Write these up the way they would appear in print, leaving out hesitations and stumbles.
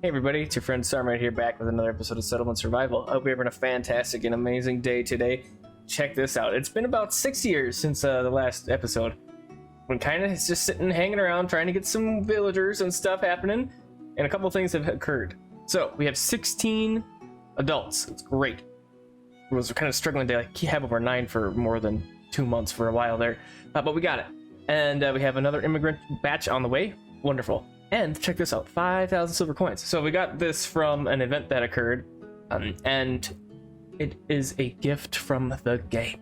Hey everybody, it's your friend Sarmate here, back with another episode of Settlement Survival. I hope you're having a fantastic and amazing day today. Check this out. It's been about 6 years since the last episode. When kind of just sitting, hanging around, trying to get some villagers and stuff happening, and a couple things have occurred. So, we have 16 adults. It's great. I was kind of struggling to have over 9 for more than 2 months for a while there, but we got it. And we have another immigrant batch on the way. Wonderful. And check this out, 5,000 silver coins. So we got this from an event that occurred, and it is a gift from the game.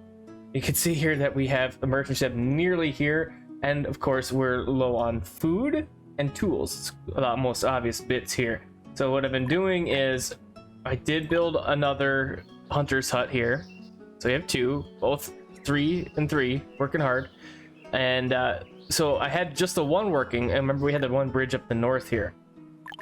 You can see here that we have the merchant ship nearly here, and of course we're low on food and tools. It's the most obvious bits here. So what I've been doing is I did build another hunter's hut here. So we have 2, both 3 and 3, working hard. And so I had just the one working, and remember we had the one bridge up the north here.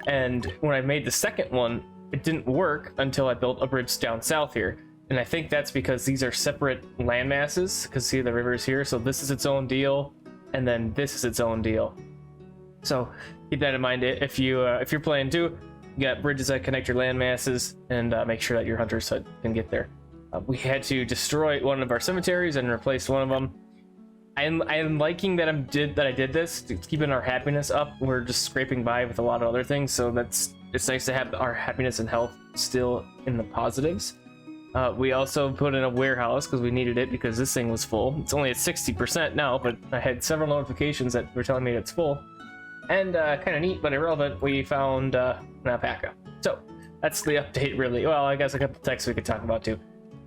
And when I made the second one, it didn't work until I built a bridge down south here. And I think that's because these are separate land masses, because see the river's here, so this is its own deal, and then this is its own deal. So keep that in mind if you're playing too. You got bridges that connect your land masses, and make sure that your hunter's hut can get there. We had to destroy one of our cemeteries and replace one of them. I am liking that I did this to keeping our happiness up. We're just scraping by with a lot of other things, so it's nice to have our happiness and health still in the positives. We also put in a warehouse because we needed it because this thing was full. It's only at 60% now, but I had several notifications that were telling me it's full. And kind of neat but irrelevant, we found an alpaca. So that's the update really. Well, I guess a couple texts we could talk about too.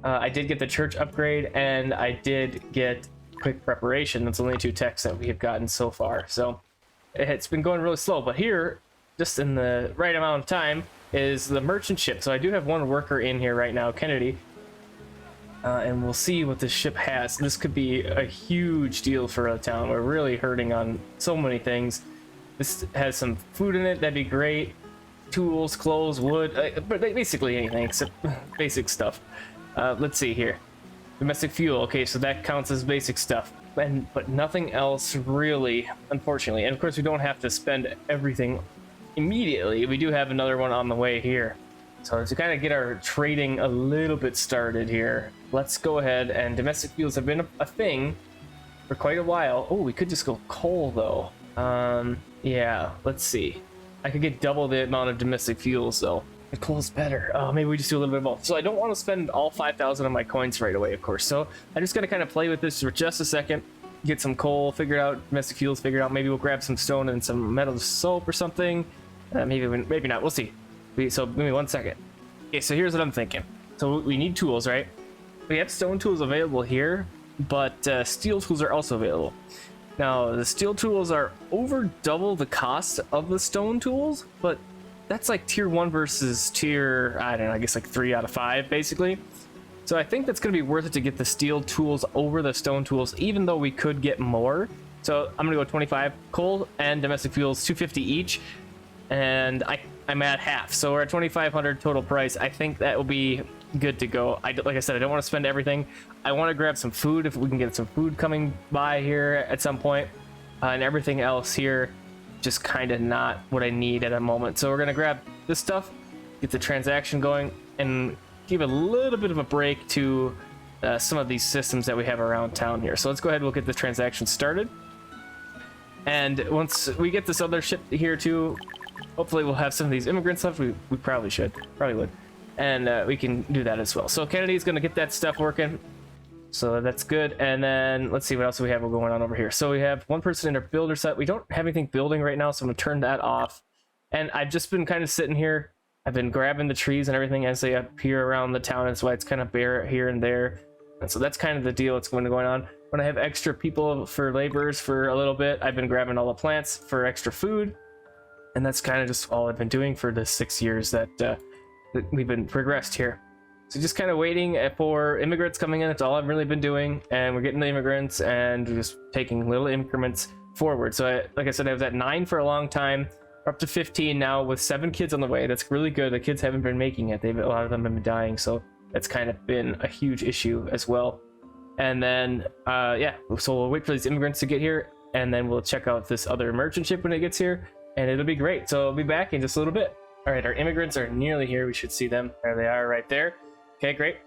I did get the church upgrade, and I did get quick preparation. That's only 2 texts that we have gotten so far, so it's been going really slow. But here, just in the right amount of time, is the merchant ship. So I do have one worker in here right now, Kennedy, and we'll see what this ship has. This could be a huge deal for a town. We're really hurting on so many things. This has some food in it, that'd be great. Tools, clothes, wood, but basically anything except basic stuff. Let's see here. Domestic fuel, okay, so that counts as basic stuff, but nothing else really, unfortunately. And of course we don't have to spend everything immediately. We do have another one on the way here. So to kind of get our trading a little bit started here, let's go ahead, and domestic fuels have been a thing for quite a while. Oh, we could just go coal though. Yeah, let's see. I could get double the amount of domestic fuels though. The coal's better. Oh, maybe we just do a little bit of both. So I don't want to spend all 5,000 of my coins right away, of course. So I'm just gonna kind of play with this for just a second, get some coal figured out, domestic fuels figured out. Maybe we'll grab some stone and some metal soap or something. Maybe not. We'll see. So give me 1 second. Okay, so here's what I'm thinking. So we need tools, right? We have stone tools available here, but steel tools are also available. Now the steel tools are over double the cost of the stone tools, but that's like tier 1 versus tier, I don't know, I guess like 3 out of 5 basically. So I think that's going to be worth it to get the steel tools over the stone tools, even though we could get more. So I'm going to go 25 coal and domestic fuels, 250 each, and I'm at half. So we're at 2,500 total price. I think that will be good to go. Like I said, I don't want to spend everything. I want to grab some food if we can get some food coming by here at some point, and everything else here just kind of not what I need at a moment. So we're gonna grab this stuff, get the transaction going, and give a little bit of a break to some of these systems that we have around town here. So let's go ahead and we'll get the transaction started. And once we get this other ship here too, hopefully we'll have some of these immigrant stuff. We probably would, and we can do that as well. So Kennedy's gonna get that stuff working, so that's good. And then let's see what else we have going on over here. So we have one person in our builder set. We don't have anything building right now, so I'm gonna turn that off. And I've just been kind of sitting here. I've been grabbing the trees and everything as they appear around the town. That's why it's kind of bare here and there. And so that's kind of the deal that's going on. When I have extra people for laborers for a little bit, I've been grabbing all the plants for extra food. And that's kind of just all I've been doing for the 6 years that we've been progressed here. So just kind of waiting for immigrants coming in. That's all I've really been doing. And we're getting the immigrants and just taking little increments forward. So like I said, I was at 9 for a long time. We're up to 15 now with 7 kids on the way. That's really good. The kids haven't been making it. A lot of them have been dying. So that's kind of been a huge issue as well. And then, yeah, so we'll wait for these immigrants to get here. And then we'll check out this other merchant ship when it gets here. And it'll be great. So I'll be back in just a little bit. All right, our immigrants are nearly here. We should see them. There they are right there. Okay, great.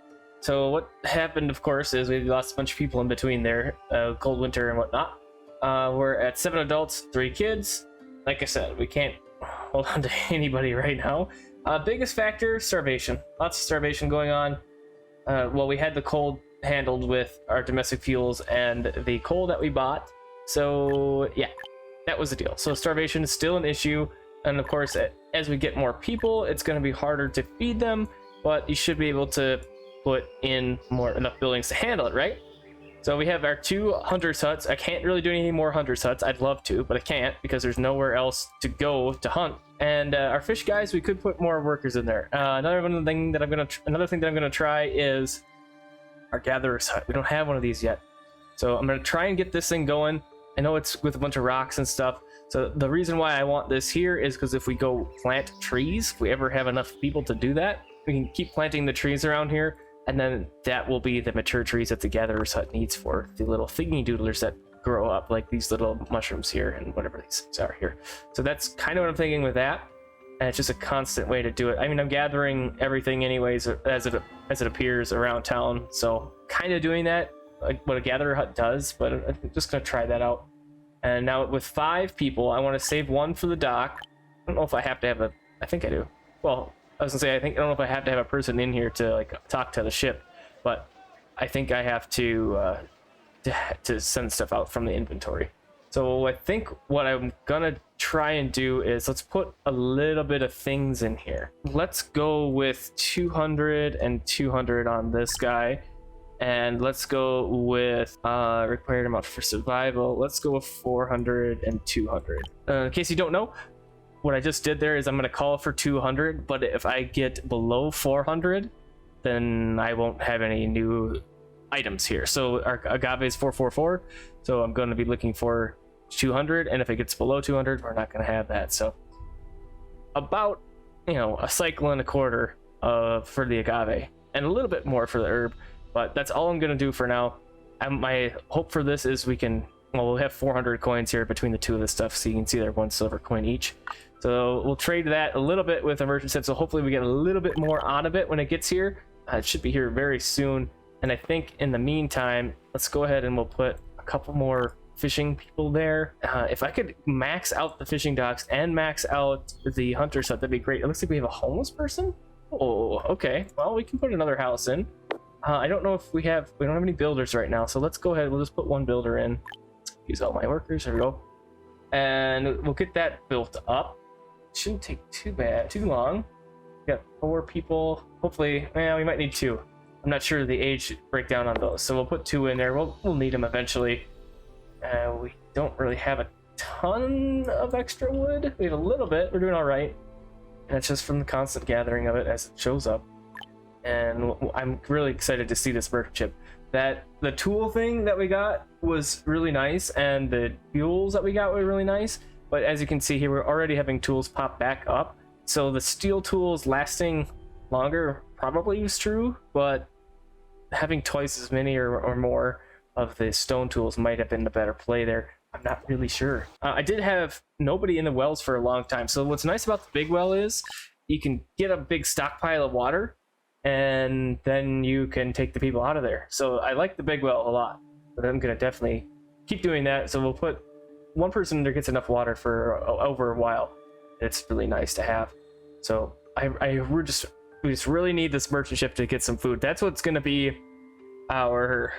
So what happened, of course, is we lost a bunch of people in between there, cold winter and whatnot. We're at 7 adults, 3 kids. Like I said, we can't hold on to anybody right now. Biggest factor, starvation. Lots of starvation going on. Well, we had the cold handled with our domestic fuels and the coal that we bought. So yeah, that was the deal. So starvation is still an issue. And of course, as we get more people, it's going to be harder to feed them, but you should be able to put in enough buildings to handle it, right? So we have our 2 hunters huts. I can't really do any more hunters huts. I'd love to, but I can't because there's nowhere else to go to hunt. And our fish guys, we could put more workers in there. Another thing that I'm gonna try is our gatherer's hut. We don't have one of these yet, so I'm gonna try and get this thing going. I know it's with a bunch of rocks and stuff. So the reason why I want this here is because if we go plant trees, if we ever have enough people to do that, we can keep planting the trees around here, and then that will be the mature trees that the gatherer's hut needs for the little thingy doodlers that grow up, like these little mushrooms here and whatever these things are here. So that's kind of what I'm thinking with that, and it's just a constant way to do it. I mean, I'm gathering everything anyways as it appears around town, so kind of doing that like what a gatherer hut does, but I'm just gonna try that out. And now with 5 people, I want to save 1 for the dock. I don't know if I have to have I think I do. Well, I was gonna say I don't know if I have to have a person in here to like talk to the ship, but I think I have to send stuff out from the inventory. So I think what I'm gonna try and do is let's put a little bit of things in here. Let's go with 200 and 200 on this guy. And let's go with required amount for survival. Let's go with 400 and 200. In case you don't know, what I just did there is I'm going to call for 200, but if I get below 400, then I won't have any new items here. So our agave is 444, so I'm going to be looking for 200, and if it gets below 200, we're not going to have that. So about, a cycle and a quarter for the agave, and a little bit more for the herb. But that's all I'm going to do for now. My hope for this is we'll have 400 coins here between the 2 of this stuff, so you can see they're 1 silver coin each. So we'll trade that a little bit with a merchant set, so hopefully we get a little bit more out of it when it gets here. It should be here very soon. And I think in the meantime, let's go ahead and we'll put a couple more fishing people there. If I could max out the fishing docks and max out the hunter set, that'd be great. It looks like we have a homeless person. Oh, okay. Well, we can put another house in. I don't know if we don't have any builders right now, so let's go ahead. We'll just put 1 builder in. Let's use all my workers. There we go. And we'll get that built up. Shouldn't take too long. We got 4 people. Hopefully, we might need 2. I'm not sure the age breakdown on those, so we'll put 2 in there. We'll need them eventually. We don't really have a ton of extra wood. We have a little bit. We're doing all right. And it's just from the constant gathering of it as it shows up. And I'm really excited to see this merchant ship. The tool thing that we got was really nice, and the fuels that we got were really nice, but as you can see here, we're already having tools pop back up, so the steel tools lasting longer probably was true, but having twice as many or more of the stone tools might have been the better play there. I'm not really sure. I did have nobody in the wells for a long time, so what's nice about the big well is you can get a big stockpile of water, and then you can take the people out of there. So I like the big well a lot, but I'm gonna definitely keep doing that. So we'll put 1 person in there gets enough water for over a while. It's really nice to have. So we just really need this merchant ship to get some food. That's what's gonna be our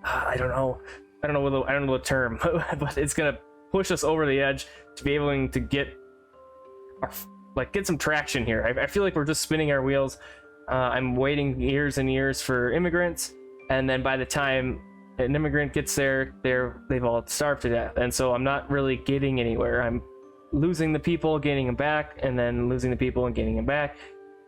I don't know the term, but it's gonna push us over the edge to be able to get some traction here. I feel like we're just spinning our wheels. I'm waiting years and years for immigrants, and then by the time an immigrant gets there, they've all starved to death, and so I'm not really getting anywhere. I'm losing the people, gaining them back, and then losing the people and gaining them back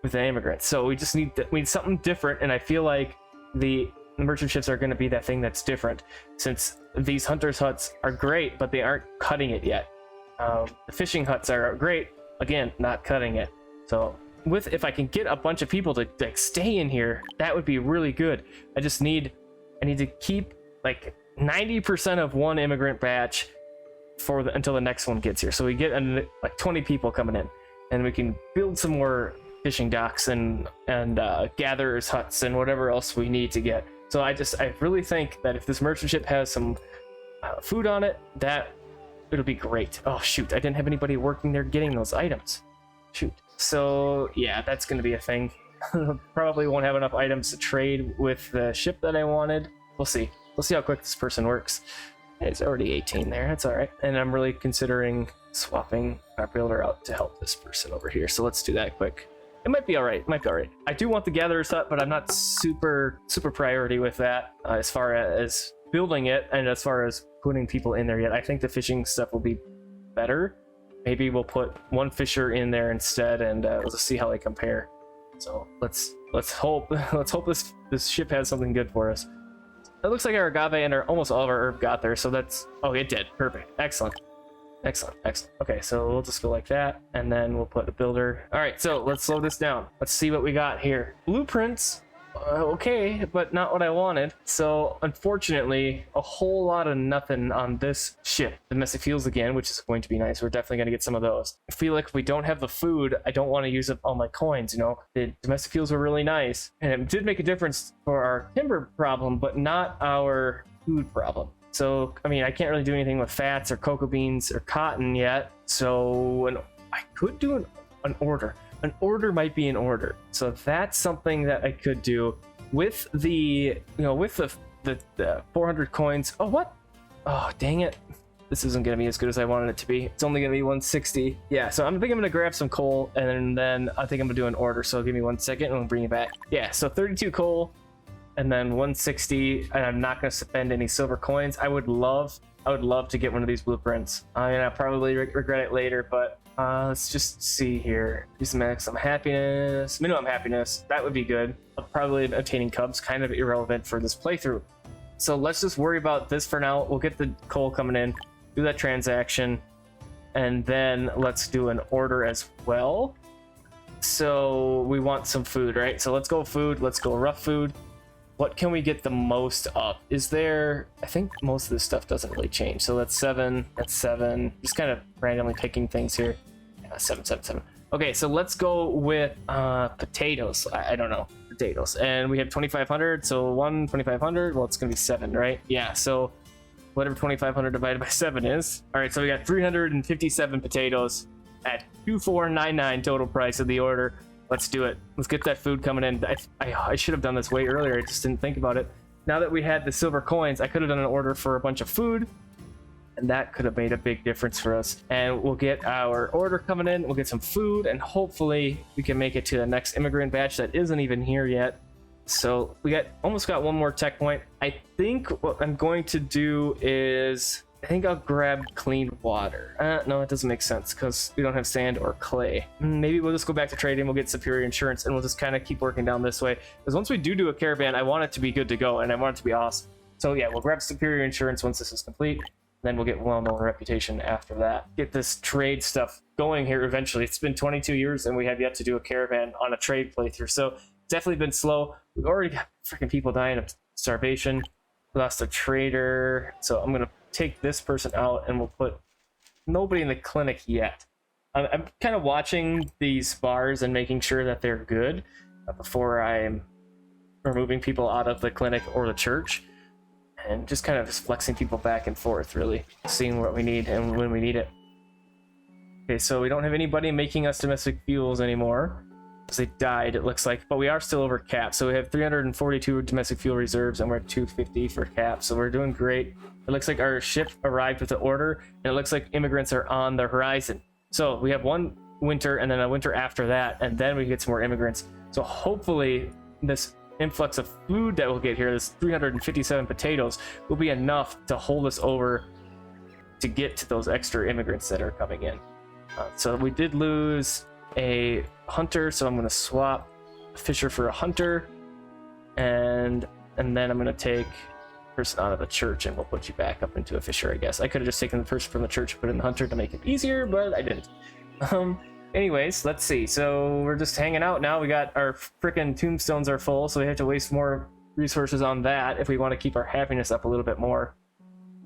with the immigrants. So we just need something different, and I feel like the merchant ships are going to be that thing that's different, since these hunters huts are great, but they aren't cutting it yet. The fishing huts are great, again, not cutting it. So if I can get a bunch of people to stay in here, that would be really good. I need to keep like 90% of 1 immigrant batch until the next one gets here. So we get like 20 people coming in, and we can build some more fishing docks and gatherers huts and whatever else we need to get. So I really think that if this merchant ship has some food on it, that it'll be great. Oh shoot, I didn't have anybody working there getting those items. Shoot. So yeah, that's going to be a thing. Probably won't have enough items to trade with the ship that I wanted. We'll see. We'll see how quick this person works. It's already 18 there. That's all right. And I'm really considering swapping our builder out to help this person over here. So let's do that quick. It might be all right. It might be all right. I do want the gatherer's hut, but I'm not super priority with that as far as building it and as far as putting people in there yet. I think the fishing stuff will be better. Maybe we'll put one fisher in there instead, and we'll just see how they compare. So let's hope this ship has something good for us. It looks like our agave and almost all of our herb got there, so that's... Oh, it did. Perfect. Excellent. Okay, so we'll just go like that, and then we'll put a builder. All right, so let's slow this down. Let's see what we got here. Blueprints, okay, but not what I wanted. So unfortunately, a whole lot of nothing on this ship. Domestic fuels again, which is going to be nice. We're definitely going to get some of those. I feel like if we don't have the food, I don't want to use up all my coins, you know. The domestic fuels were really nice, and it did make a difference for our timber problem, but not our food problem. So, I mean, I can't really do anything with fats or cocoa beans or cotton yet. So I could do an order. An order might be an order. So that's something that I could do with the, with the 400 coins. Oh, what? Oh, dang it. This isn't going to be as good as I wanted it to be. It's only going to be 160. Yeah, so I think I'm going to grab some coal, and then I think I'm going to do an order. So give me 1 second and we'll bring it back. Yeah, so 32 coal. And then 160, and I'm not going to spend any silver coins. I would love to get one of these blueprints. I mean, I'll probably regret it later, but let's just see here. Use maximum happiness, minimum happiness. That would be good. Probably obtaining cubs, kind of irrelevant for this playthrough. So let's just worry about this for now. We'll get the coal coming in, do that transaction, and then let's do an order as well. So we want some food, right? So let's go food. Let's go rough food. What can we get the most of? Is there... I think most of this stuff doesn't really change. So that's 7. That's 7. Just kind of randomly picking things here. Yeah, 7, 7, 7. Okay, so let's go with potatoes. I don't know. Potatoes. And we have 2,500. So 2,500. Well, it's going to be 7, right? Yeah, so whatever 2,500 divided by 7 is. All right, so we got 357 potatoes at 2,499 total price of the order. Let's do it. Let's get that food coming in. I should have done this way earlier. I just didn't think about it. Now that we had the silver coins, I could have done an order for a bunch of food, and that could have made a big difference for us. And we'll get our order coming in. We'll get some food, and hopefully we can make it to the next immigrant batch that isn't even here yet. So we almost got one more tech point. I think what I'm going to do is... I think I'll grab clean water. No, it doesn't make sense because we don't have sand or clay. Maybe we'll just go back to trading. We'll get superior insurance and we'll just kind of keep working down this way. Because once we do a caravan, I want it to be good to go and I want it to be awesome. So yeah, we'll grab superior insurance once this is complete. Then we'll get well-known reputation after that. Get this trade stuff going here eventually. It's been 22 years and we have yet to do a caravan on a trade playthrough. So it's definitely been slow. We've already got freaking people dying of starvation. We lost a trader. So I'm going to take this person out and we'll put nobody in the clinic yet. I'm kind of watching these bars and making sure that they're good before I'm removing people out of the clinic or the church, and just kind of flexing people back and forth, really seeing what we need and when we need it. Okay, so we don't have anybody making us domestic fuels anymore because they died, it looks like, but we are still over cap. So we have 342 domestic fuel reserves and we're at 250 for cap, so we're doing great. It looks like our ship arrived with the order, and it looks like immigrants are on the horizon. So we have one winter and then a winter after that, and then we get some more immigrants. So hopefully this influx of food that we'll get here, this 357 potatoes, will be enough to hold us over to get to those extra immigrants that are coming in. So we did lose a hunter, so I'm going to swap a fisher for a hunter, and then I'm going to take person out of the church and we'll put you back up into a fisher, I guess. I could have just taken the person from the church and put in the hunter to make it easier, but I didn't. Anyways, let's see. So we're just hanging out now. We got our freaking tombstones are full, so we have to waste more resources on that if we want to keep our happiness up a little bit more.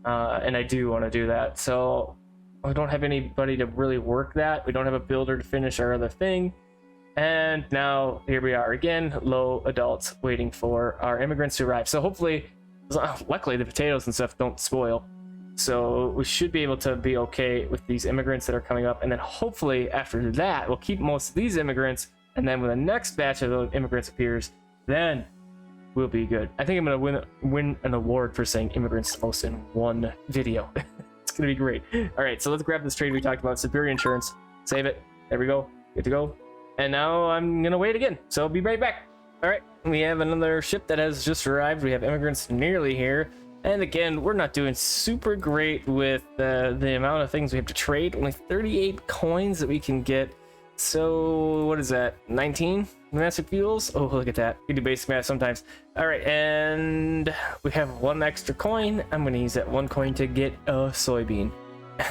And I do want to do that. So we don't have anybody to really work that. We don't have a builder to finish our other thing. And now here we are again, low adults waiting for our immigrants to arrive. So hopefully, luckily the potatoes and stuff don't spoil. So we should be able to be okay with these immigrants that are coming up. And then hopefully after that, we'll keep most of these immigrants. And then when the next batch of those immigrants appears, then we'll be good. I think I'm going to win an award for saying immigrants the most in one video. It's going to be great. All right, so let's grab this trade we talked about, superior insurance. Save it. There we go. Good to go. And now I'm going to wait again. So I'll be right back. All right, we have another ship that has just arrived. We have immigrants nearly here. And again, we're not doing super great with the amount of things we have to trade. Only 38 coins that we can get. So what is that? 19 domestic fuels? Oh, look at that. We do basic math sometimes. All right, and we have one extra coin. I'm going to use that one coin to get a soybean.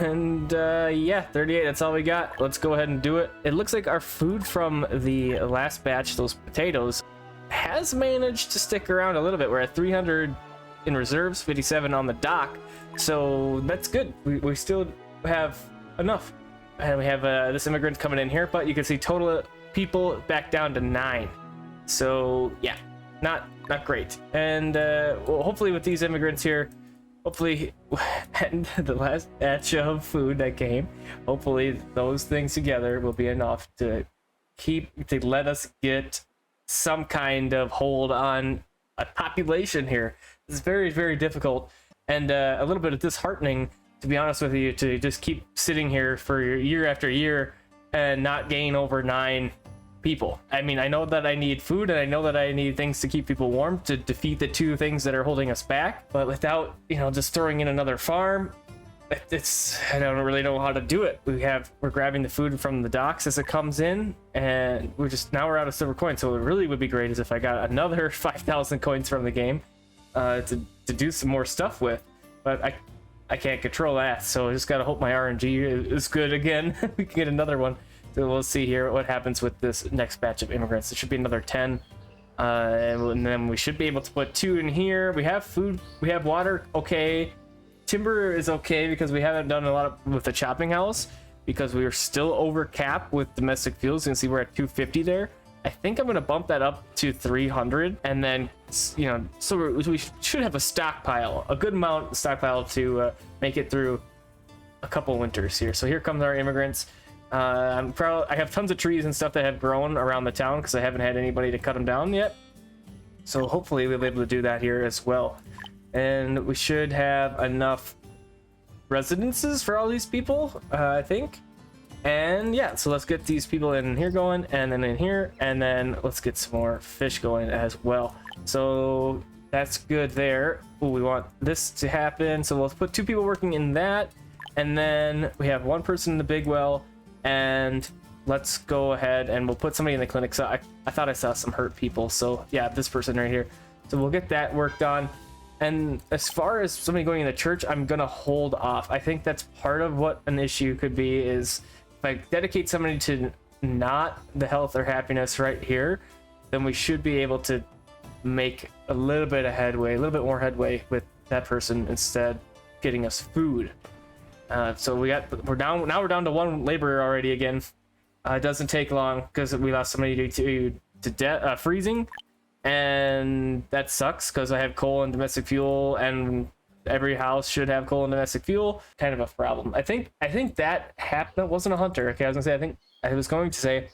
And yeah, 38, that's all we got. Let's go ahead and do it. It looks like our food from the last batch, those potatoes, has managed to stick around a little bit. We're at 300 in reserves, 57 on the dock, so that's good. We still have enough, and we have this immigrant coming in here, but you can see total people back down to 9. So yeah, not great. And well, hopefully with these immigrants here, hopefully and the last batch of food that came, hopefully those things together will be enough to let us get some kind of hold on a population here. It's very, very difficult, and a little bit disheartening, to be honest with you, to just keep sitting here for year after year and not gain over 9 people. I mean, I know that I need food, and I know that I need things to keep people warm to defeat the 2 things that are holding us back, but without, you know, just throwing in another farm, I don't really know how to do it. We're grabbing the food from the docks as it comes in, and now we're out of silver coins. So it really would be great is if I got another 5,000 coins from the game to do some more stuff with, but I can't control that. So I just gotta hope my RNG is good again. We can get another one. So we'll see here what happens with this next batch of immigrants. It should be another 10, and then we should be able to put 2 in here. We have food, we have water. Okay. Timber is okay because we haven't done a lot with the chopping house because we are still over cap with domestic fuels. You can see we're at 250 there. I think I'm going to bump that up to 300, and then, you know, so we should have a stockpile, a good amount of stockpile to make it through a couple winters here. So here comes our immigrants. I have tons of trees and stuff that have grown around the town because I haven't had anybody to cut them down yet. So hopefully we'll be able to do that here as well. And we should have enough residences for all these people, I think. And yeah, so let's get these people in here going, and then in here, and then let's get some more fish going as well. So that's good there. Ooh, we want this to happen, so we'll put 2 people working in that, and then we have 1 person in the big well, and let's go ahead and we'll put somebody in the clinic. So I thought I saw some hurt people, so yeah, this person right here. So we'll get that worked on. And as far as somebody going in the church, I'm gonna hold off. I think that's part of what an issue could be, is if I dedicate somebody to not the health or happiness right here, then we should be able to make a little bit of headway, a little bit more headway with that person instead getting us food. So we're down to 1 laborer already again. It doesn't take long because we lost somebody to freezing. And that sucks because I have coal and domestic fuel, and every house should have coal and domestic fuel. Kind of a problem. I think that happened. That wasn't a hunter. Okay, I was going to say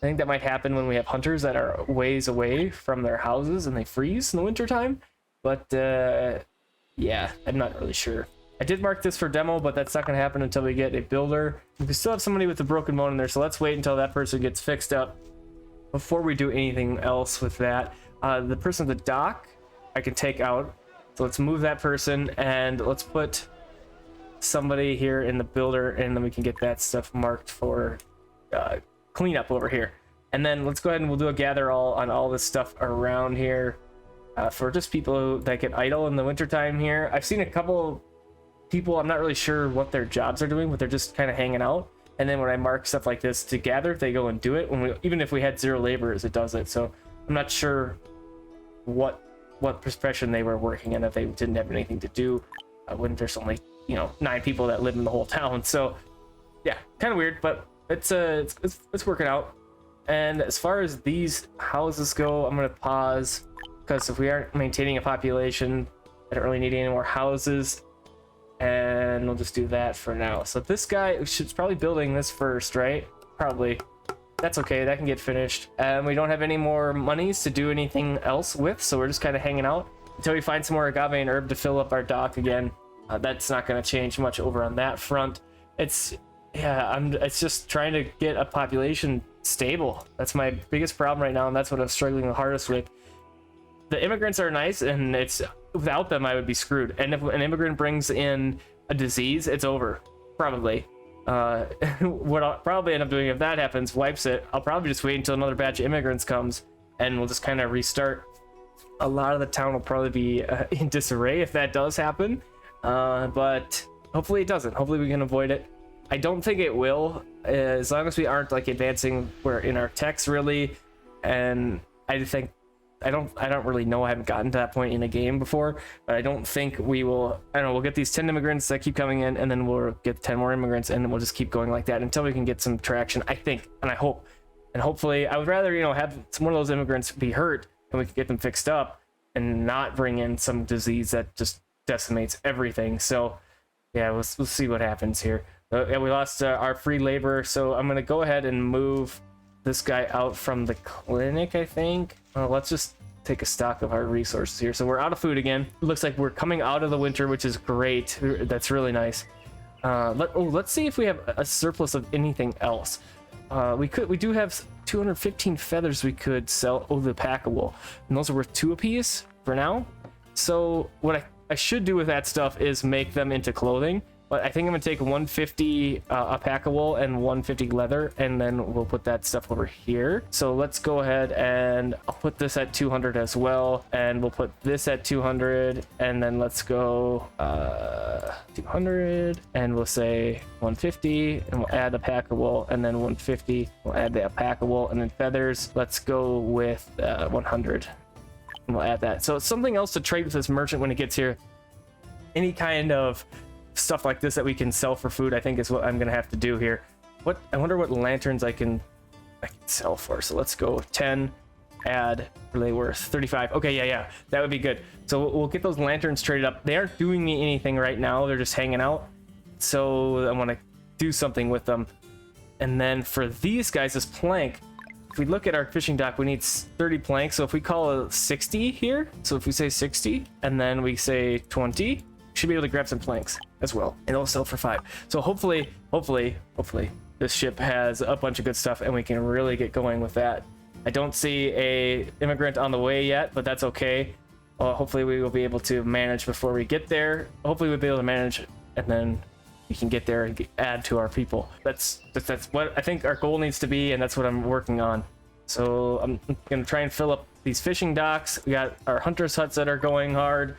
I think that might happen when we have hunters that are ways away from their houses and they freeze in the wintertime. But yeah, I'm not really sure. I did mark this for demo, but that's not going to happen until we get a builder. We still have somebody with a broken bone in there, so let's wait until that person gets fixed up before we do anything else with that. The person at the dock, I can take out. So let's move that person, and let's put somebody here in the builder, and then we can get that stuff marked for cleanup over here. And then let's go ahead and we'll do a gather all on all this stuff around here for just people that get idle in the wintertime here. I've seen a couple people, I'm not really sure what their jobs are doing, but they're just kind of hanging out. And then when I mark stuff like this to gather, they go and do it. Even if we had 0 laborers, it does it. So I'm not sure what profession they were working in if they didn't have anything to do when there's only you know, 9 people that live in the whole town. So yeah, kind of weird, but it's working out. And as far as these houses go, I'm gonna pause, because if we aren't maintaining a population, I don't really need any more houses, and we'll just do that for now. So this guy should probably building this first, right? Probably. That's okay, that can get finished. And we don't have any more monies to do anything else with, so we're just kind of hanging out until we find some more agave and herb to fill up our dock again. That's not going to change much over on that front. It's just trying to get a population stable. That's my biggest problem right now, and that's what I'm struggling the hardest with. The immigrants are nice, and it's without them I would be screwed. And if an immigrant brings in a disease, it's over, probably. What I'll probably end up doing if that happens, wipes it, I'll probably just wait until another batch of immigrants comes, and we'll just kind of restart. A lot of the town will probably be in disarray if that does happen, but hopefully it doesn't. Hopefully we can avoid it. I don't think it will, as long as we aren't like advancing we're in our techs really. And I don't really know. I haven't gotten to that point in a game before, but I don't think we will. I don't know, we'll get these 10 immigrants that keep coming in, and then we'll get 10 more immigrants, and then we'll just keep going like that until we can get some traction, I think, and I hope. And hopefully, I would rather, you know, have one of those immigrants be hurt and we can get them fixed up and not bring in some disease that just decimates everything. So yeah, we'll see what happens here. Yeah, we lost our free labor, so I'm gonna go ahead and move this guy out from the clinic, I think. Let's just take a stock of our resources here. So we're out of food again. It looks like we're coming out of the winter, which is great. That's really nice. Let's see if we have a surplus of anything else. We do have 215 feathers we could sell. Oh, the pack of wool, and those are worth 2 apiece for now. So what I should do with that stuff is make them into clothing. But I think I'm gonna take 150 a pack of wool and 150 leather, and then we'll put that stuff over here. So let's go ahead and I'll put this at 200 as well, and we'll put this at 200, and then let's go 200, and we'll say 150, and we'll add a pack of wool, and then 150, we'll add that pack of wool, and then feathers. Let's go with 100, and we'll add that. So it's something else to trade with this merchant when it gets here. Any kind of stuff like this that we can sell for food, I think, is what I'm gonna have to do here. I wonder what lanterns I can sell for. So let's go 10, add, are they worth 35? Okay, yeah, that would be good. So we'll get those lanterns traded up. They aren't doing me anything right now, they're just hanging out, so I want to do something with them. And then for these guys, this plank, if we look at our fishing dock, we need 30 planks. So if we call it 60 here, so if we say 60 and then we say 20, should be able to grab some planks as well, and it'll sell for 5. So hopefully this ship has a bunch of good stuff and we can really get going with that. I don't see a immigrant on the way yet, but that's okay. Hopefully we will be able to manage before we get there. Hopefully we'll be able to manage, and then we can get there and add to our people. That's what I think our goal needs to be, and that's what I'm working on. So I'm gonna try and fill up these fishing docks. We got our hunters huts that are going hard.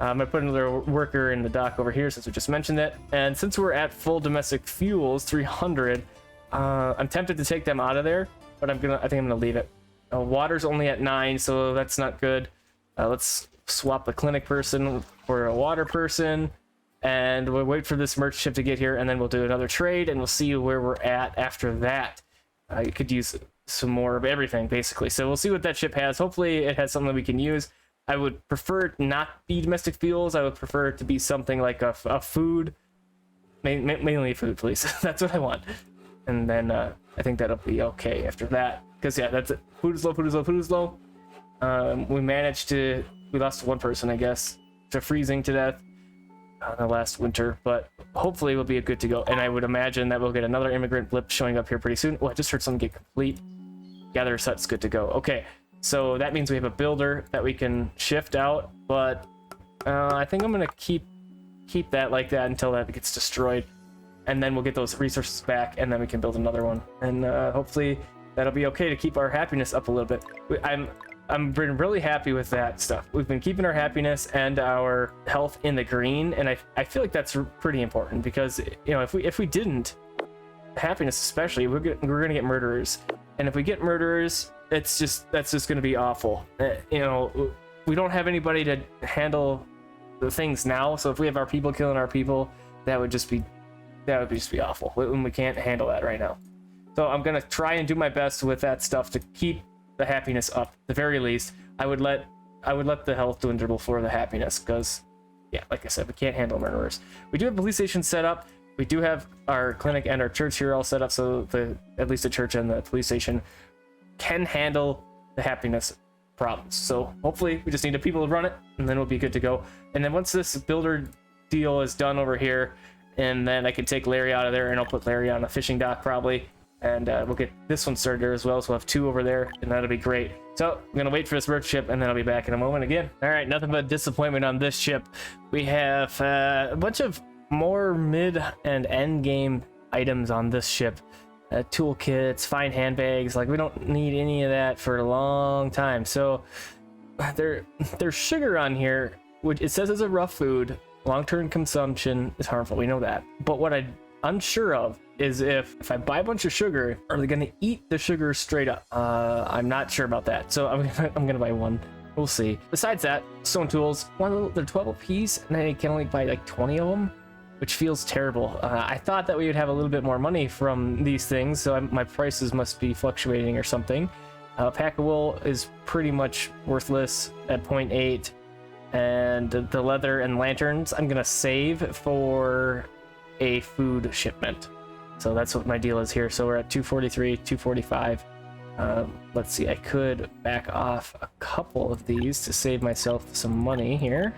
I'm gonna put another worker in the dock over here since we just mentioned it. And since we're at full domestic fuels, 300, I'm tempted to take them out of there, but I think I'm gonna leave it. Water's only at 9, so that's not good. Let's swap the clinic person for a water person, and we'll wait for this merch ship to get here, and then we'll do another trade, and we'll see where we're at after that. You could use some more of everything, basically. So we'll see what that ship has. Hopefully it has something we can use. I would prefer it not be domestic fuels. I would prefer it to be something like a food, mainly food, please. That's what I want. And then I think that'll be okay after that. Because yeah, that's it. Food is low. We lost one person, I guess, to freezing to death the last winter, but hopefully we'll be good to go. And I would imagine that we'll get another immigrant blip showing up here pretty soon. Oh, I just heard someone get complete. Gatherer's hut's good to go. Okay. So that means we have a builder that we can shift out, but I think I'm gonna keep that like that until that gets destroyed, and then we'll get those resources back, and then we can build another one, and hopefully that'll be okay to keep our happiness up a little bit. I'm been really happy with that stuff. We've been keeping our happiness and our health in the green, and I feel like that's pretty important, because you know, if we didn't, happiness especially, we're gonna get murderers, and if we get murderers, that's just going to be awful. You know, we don't have anybody to handle the things now. So if we have our people killing our people, that would just be awful when we can't handle that right now. So I'm gonna try and do my best with that stuff to keep the happiness up. At the very least, I would let the health dwindle before the happiness, because yeah, like I said, we can't handle murderers. We do have a police station set up. We do have our clinic and our church here all set up, so at least the church and the police station can handle the happiness problems. So hopefully we just need the people to run it, and then we'll be good to go. And then once this builder deal is done over here, and then I can take Larry out of there, and I'll put Larry on a fishing dock probably, and we'll get this one started there as well, so we'll have 2 over there, and that'll be great. So I'm gonna wait for this merch ship, and then I'll be back in a moment again. All right, nothing but disappointment on this ship. We have a bunch of more mid and end game items on this ship. Toolkits, fine handbags, like we don't need any of that for a long time. So there's sugar on here, which it says is a rough food. Long-term consumption is harmful, we know that. But what I'm unsure of is if I buy a bunch of sugar, are they gonna eat the sugar straight up? I'm not sure about that. So I'm gonna buy one. We'll see. Besides that, stone tools, they're 12 a piece, and I can only buy like 20 of them, which feels terrible. I thought that we would have a little bit more money from these things, so my prices must be fluctuating or something. Pack of wool is pretty much worthless at 0.8, and the leather and lanterns I'm gonna save for a food shipment. So that's what my deal is here. So we're at 243, 245. Let's see, I could back off a couple of these to save myself some money here.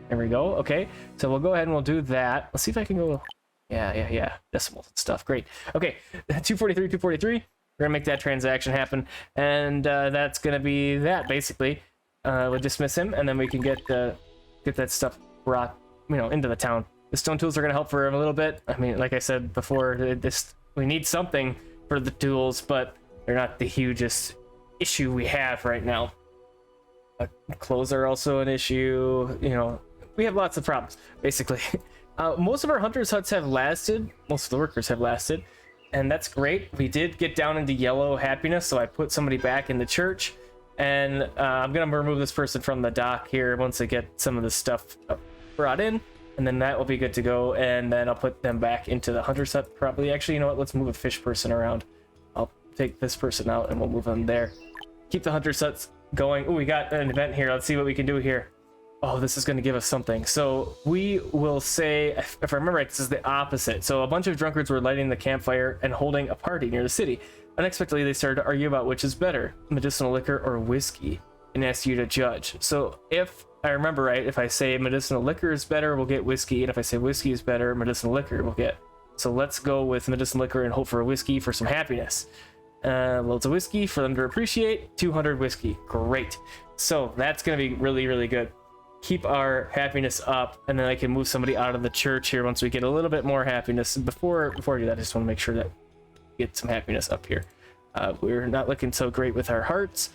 There we go. Okay, so we'll go ahead and we'll do that. Let's see if I can go. Yeah. Decimals and stuff. Great. Okay, 243, 243. We're gonna make that transaction happen, and that's gonna be that basically. We'll dismiss him, and then we can get that stuff brought, into the town. The stone tools are gonna help for a little bit. I mean, like I said before, we need something for the tools, but they're not the hugest issue we have right now. Clothes are also an issue. We have lots of problems, basically. Most of our hunters' huts have lasted. Most of the workers have lasted, and that's great. We did get down into yellow happiness, so I put somebody back in the church, and I'm gonna remove this person from the dock here once I get some of this stuff brought in, and then that will be good to go, and then I'll put them back into the hunter's hut probably. Actually, you know what? Let's move a fish person around. I'll take this person out, and we'll move them there. Keep the hunter's huts going. Oh, we got an event here. Let's see what we can do here. Oh, this is going to give us something. So we will say, if I remember right, this is the opposite. So a bunch of drunkards were lighting the campfire and holding a party near the city. Unexpectedly, they started to argue about which is better, medicinal liquor or whiskey, and asked you to judge. So if I remember right, if I say medicinal liquor is better, we'll get whiskey, and if I say whiskey is better, medicinal liquor we'll get. So let's go with medicinal liquor and hope for a whiskey for some happiness. Loads of whiskey for them to appreciate. 200 whiskey. Great. So that's going to be really, really good. Keep our happiness up, and then I can move somebody out of the church here once we get a little bit more happiness. Before I do that, I just want to make sure that we get some happiness up here. We're not looking so great with our hearts,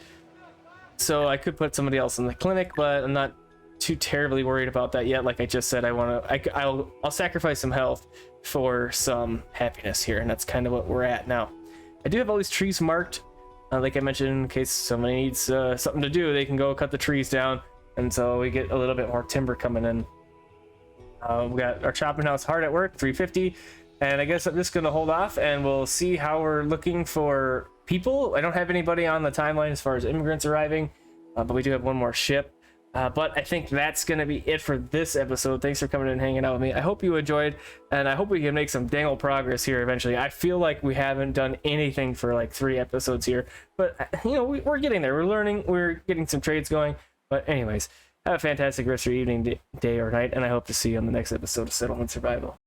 so I could put somebody else in the clinic, but I'm not too terribly worried about that yet. Like I just said, I'll sacrifice some health for some happiness here, and that's kind of what we're at now. I do have all these trees marked, like I mentioned, in case somebody needs something to do, they can go cut the trees down, and so we get a little bit more timber coming in. We got our chopping house hard at work, 350, and I guess I'm just gonna hold off, and we'll see how we're looking for people. I don't have anybody on the timeline as far as immigrants arriving, but we do have one more ship. But I think that's going to be it for this episode. Thanks for coming in and hanging out with me. I hope you enjoyed, and I hope we can make some dang old progress here eventually. I feel like we haven't done anything for like 3 episodes here, but we're getting there. We're learning. We're getting some trades going. But anyways, have a fantastic rest of your evening, day, or night, and I hope to see you on the next episode of Settlement Survival.